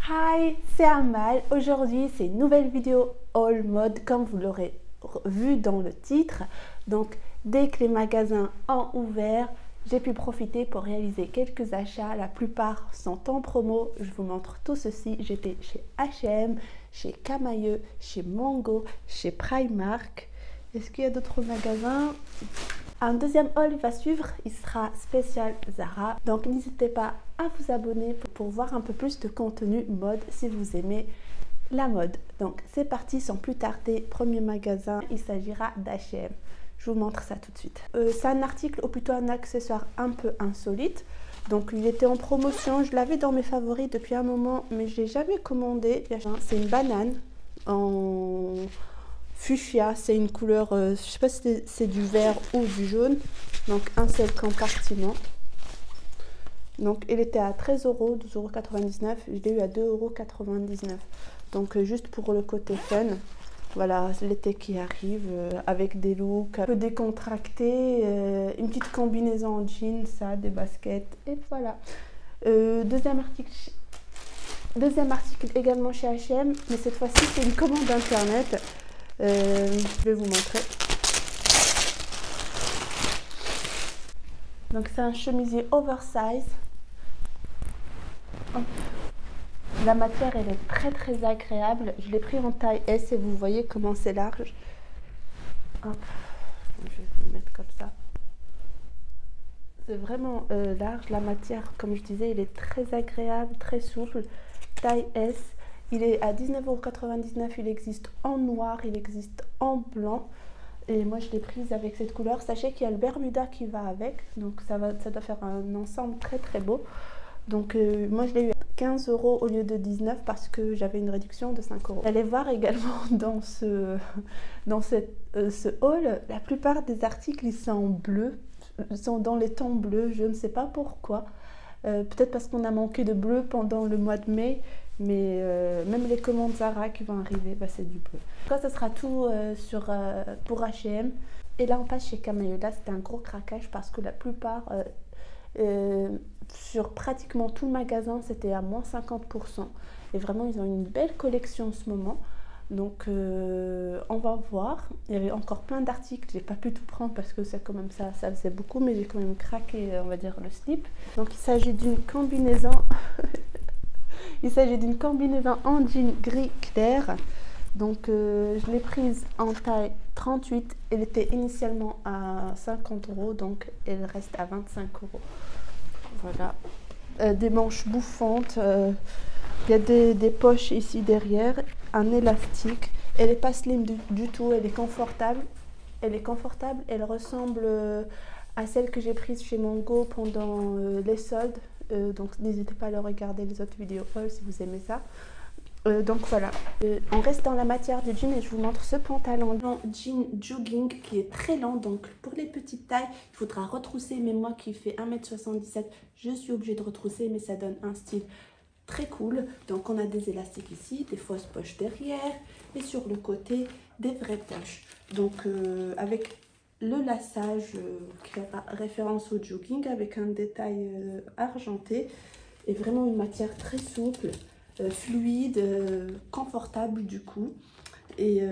Hi, c'est Amal. Aujourd'hui, c'est une nouvelle vidéo haul mode comme vous l'aurez vu dans le titre. Donc, dès que les magasins ont ouvert, j'ai pu profiter pour réaliser quelques achats. La plupart sont en promo. Je vous montre tout ceci. J'étais chez H&M, chez Camaïeu, chez Mango, chez Primark. Est-ce qu'il y a d'autres magasins? Un deuxième haul va suivre, il sera spécial Zara. Donc n'hésitez pas à vous abonner pour voir un peu plus de contenu mode si vous aimez la mode. Donc c'est parti sans plus tarder, premier magasin, il s'agira d'H&M. Je vous montre ça tout de suite. C'est un article ou plutôt un accessoire un peu insolite. Donc il était en promotion, je l'avais dans mes favoris depuis un moment mais je l'ai jamais commandé. C'est une banane en fuchsia, c'est une couleur, je sais pas si c'est du vert ou du jaune, donc un seul compartiment. Donc il était à 13 €, 12,99 €, je l'ai eu à 2,99 €. Donc juste pour le côté fun, voilà, l'été qui arrive avec des looks un peu décontractés, une petite combinaison en jean, ça, des baskets, et voilà. Deuxième article également chez H&M, mais cette fois-ci c'est une commande internet. Je vais vous montrer. Donc c'est un chemisier oversize. La matière elle est très agréable. Je l'ai pris en taille S et vous voyez comment c'est large. Hop. Je vais vous le mettre comme ça. C'est vraiment large. La matière, comme je disais, elle est très agréable, très souple. Taille S. Il est à 19,99 €, il existe en noir, il existe en blanc. Et moi je l'ai prise avec cette couleur. Sachez qu'il y a le Bermuda qui va avec. Donc ça doit faire un ensemble très beau. Donc moi je l'ai eu à 15 € au lieu de 19 € parce que j'avais une réduction de 5 €. Allez voir également dans ce haul, la plupart des articles ils sont en bleu. Ils sont dans les tons bleus, je ne sais pas pourquoi. Peut-être parce qu'on a manqué de bleu pendant le mois de mai. Mais même les commandes Zara qui vont arriver, bah, c'est du bleu. En tout cas, ça sera tout pour H&M. Et là, on passe chez Camaïeu. Là, c'était un gros craquage parce que la plupart, sur pratiquement tout le magasin, c'était à moins 50%. Et vraiment, ils ont une belle collection en ce moment. Donc, on va voir. Il y avait encore plein d'articles. J'ai pas pu tout prendre parce que c'est quand même ça faisait beaucoup. Mais j'ai quand même craqué, on va dire, le slip. Donc, il s'agit d'une combinaison... Il s'agit d'une combinaison en jean gris clair. Donc je l'ai prise en taille 38. Elle était initialement à 50 €, donc elle reste à 25 €. Voilà. Des manches bouffantes. Il y a des poches ici derrière. Un élastique. Elle n'est pas slim du tout. Elle est confortable. Elle ressemble à celle que j'ai prise chez Mango pendant les soldes. Donc n'hésitez pas à le regarder les autres vidéos si vous aimez ça. Donc voilà, on reste dans la matière du jean et je vous montre ce pantalon jean jogging qui est très lent. Donc pour les petites tailles, il faudra retrousser. Mais moi qui fais 1,77 m, je suis obligée de retrousser, mais ça donne un style très cool. Donc on a des élastiques ici, des fausses poches derrière et sur le côté des vraies poches. Donc avec le lassage qui fait référence au jogging avec un détail argenté et vraiment une matière très souple, fluide, confortable du coup. Et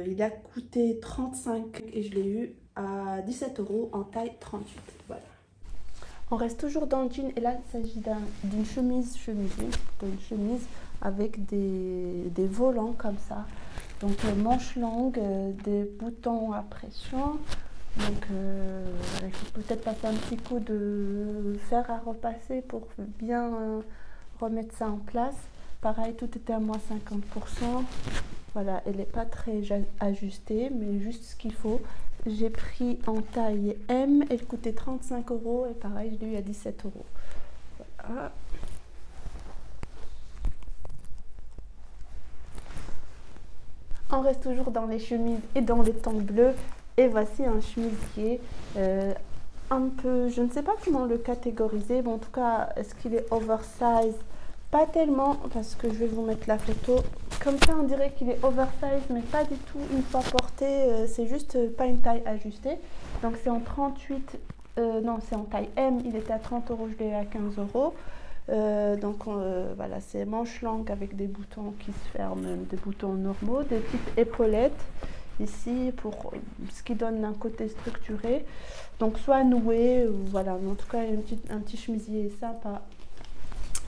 il a coûté 35 € et je l'ai eu à 17 € en taille 38. Voilà. On reste toujours dans le jean et là il s'agit d'une chemise avec des volants comme ça. Donc manches longues, des boutons à pression. Donc il faut peut-être passer un petit coup de fer à repasser pour bien remettre ça en place. Pareil, tout était à moins 50%. Voilà, elle n'est pas très ajustée, mais juste ce qu'il faut. J'ai pris en taille M, elle coûtait 35 € et pareil, je l'ai eu à 17 €. Voilà. On reste toujours dans les chemises et dans les tons bleus. Et voici un chemisier un peu, je ne sais pas comment le catégoriser, mais en tout cas, est-ce qu'il est oversize? Pas tellement, parce que je vais vous mettre la photo. Comme ça, on dirait qu'il est oversize, mais pas du tout une fois porté. C'est juste pas une taille ajustée. Donc c'est en 38, non, c'est en taille M, il était à 30 €, je l'ai eu à 15 €. Voilà, c'est manche longue avec des boutons qui se ferment, des boutons normaux, des petites épaulettes ici pour ce qui donne un côté structuré. Donc soit noué, voilà, mais en tout cas un petit chemisier sympa.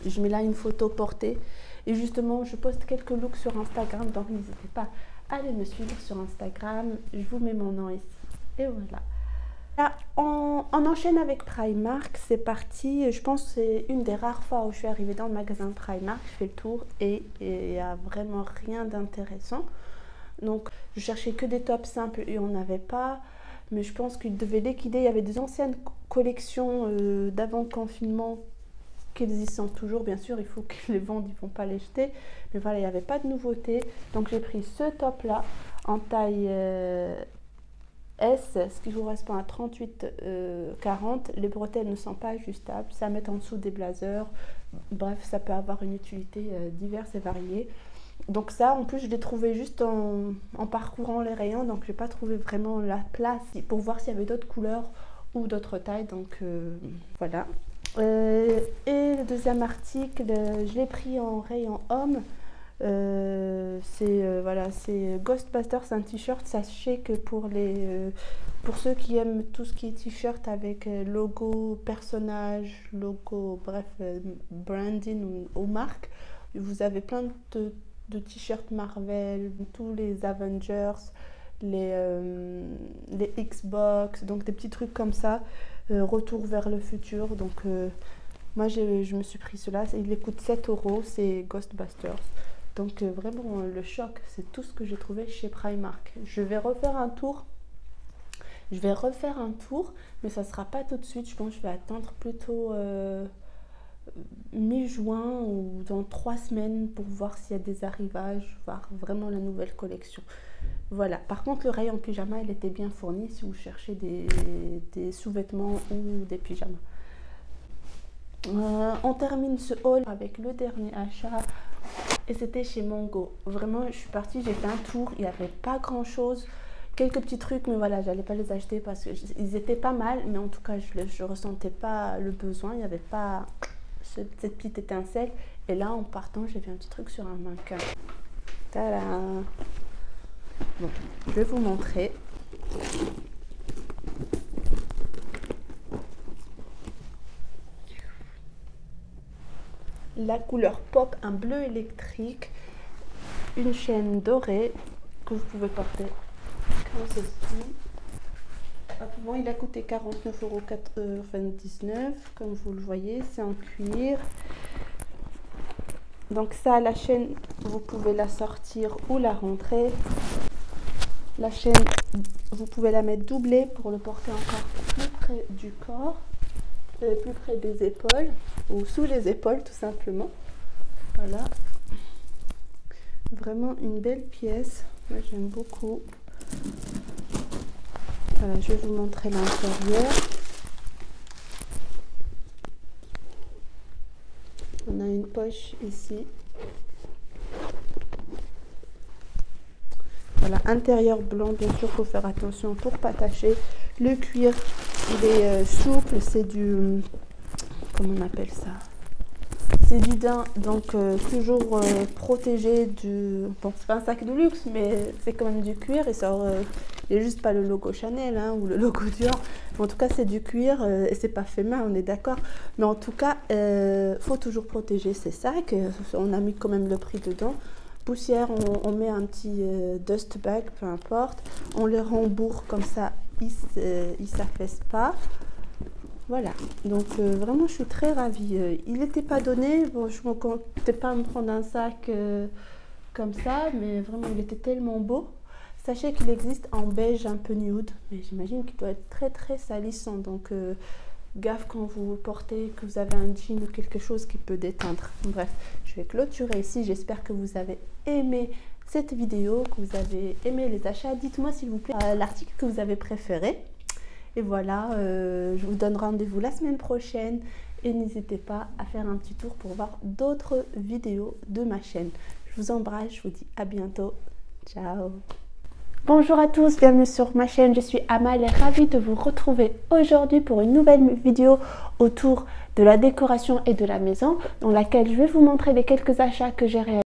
Je mets là une photo portée et justement je poste quelques looks sur Instagram, donc n'hésitez pas à aller me suivre sur Instagram. Je vous mets mon nom ici et voilà. Là, on enchaîne avec Primark, c'est parti. Je pense que c'est une des rares fois où je suis arrivée dans le magasin Primark. Je fais le tour et il n'y a vraiment rien d'intéressant. Donc je cherchais que des tops simples et on n'avait pas. Mais je pense qu'ils devaient liquider. Il y avait des anciennes collections d'avant confinement qu'ils y sont toujours. Bien sûr, il faut qu'ils les vendent, ils ne vont pas les jeter. Mais voilà, il n'y avait pas de nouveauté. Donc j'ai pris ce top là en taille S, ce qui correspond à 38-40. Les bretelles ne sont pas ajustables, ça met en dessous des blazers. Bref, ça peut avoir une utilité diverse et variée. Donc ça, en plus, je l'ai trouvé juste en parcourant les rayons, donc je n'ai pas trouvé vraiment la place pour voir s'il y avait d'autres couleurs ou d'autres tailles. Donc voilà. Et le deuxième article, je l'ai pris en rayon homme. Voilà, c'est Ghostbusters, un t-shirt. Sachez que pour ceux qui aiment tout ce qui est t-shirt avec logo personnage, logo, bref, branding ou marque, vous avez plein de t-shirts Marvel, tous les Avengers, les Xbox, donc des petits trucs comme ça, retour vers le futur. Donc moi je me suis pris cela, il coûte 7 €, c'est Ghostbusters. Donc vraiment le choc, c'est tout ce que j'ai trouvé chez Primark. Je vais refaire un tour, mais ça ne sera pas tout de suite. Je pense que je vais attendre plutôt mi-juin ou dans 3 semaines pour voir s'il y a des arrivages, voir vraiment la nouvelle collection. Voilà, par contre le rayon pyjama, il était bien fourni si vous cherchez des sous-vêtements ou des pyjamas. On termine ce haul avec le dernier achat et c'était chez Mango. Vraiment, je suis partie, j'ai fait un tour, il n'y avait pas grand chose, quelques petits trucs, mais voilà, j'allais pas les acheter parce qu'ils étaient pas mal, mais en tout cas je ressentais pas le besoin, il n'y avait pas cette petite étincelle. Et là en partant, j'ai vu un petit truc sur un mannequin. Tadam! Bon, je vais vous montrer. La couleur pop, un bleu électrique, une chaîne dorée que vous pouvez porter comme ceci. Bon, il a coûté 49,99 €, comme vous le voyez, c'est en cuir. Donc ça, la chaîne, vous pouvez la sortir ou la rentrer. La chaîne, vous pouvez la mettre doublée pour le porter encore plus près du corps, plus près des épaules ou sous les épaules tout simplement. Voilà, vraiment une belle pièce, moi j'aime beaucoup. Voilà, je vais vous montrer l'intérieur. On a une poche ici. Voilà, intérieur blanc, bien sûr, il faut faire attention pour ne pas tâcher. Le cuir, il est souple, c'est du... comment on appelle ça? C'est du daim, donc toujours protégé du... Bon, c'est pas un sac de luxe, mais c'est quand même du cuir et ça... il n'y a juste pas le logo Chanel hein, ou le logo Dior. En tout cas, c'est du cuir et c'est pas fait main, on est d'accord. Mais en tout cas, faut toujours protéger ces sacs. On a mis quand même le prix dedans. Poussière, on met un petit dust bag, peu importe. On les rembourre comme ça, ils ne s'affaissent pas. Voilà, donc vraiment je suis très ravie. Il n'était pas donné, bon, je ne comptais pas me prendre un sac comme ça, mais vraiment il était tellement beau. Sachez qu'il existe en beige un peu nude, mais j'imagine qu'il doit être très très salissant, donc gaffe quand vous le portez, que vous avez un jean ou quelque chose qui peut déteindre. Bref, je vais clôturer ici, j'espère que vous avez aimé cette vidéo, que vous avez aimé les achats. Dites-moi s'il vous plaît l'article que vous avez préféré. Et voilà, je vous donne rendez-vous la semaine prochaine et n'hésitez pas à faire un petit tour pour voir d'autres vidéos de ma chaîne. Je vous embrasse, je vous dis à bientôt. Ciao! Bonjour à tous, bienvenue sur ma chaîne, je suis Amal et ravie de vous retrouver aujourd'hui pour une nouvelle vidéo autour de la décoration et de la maison dans laquelle je vais vous montrer les quelques achats que j'ai réalisés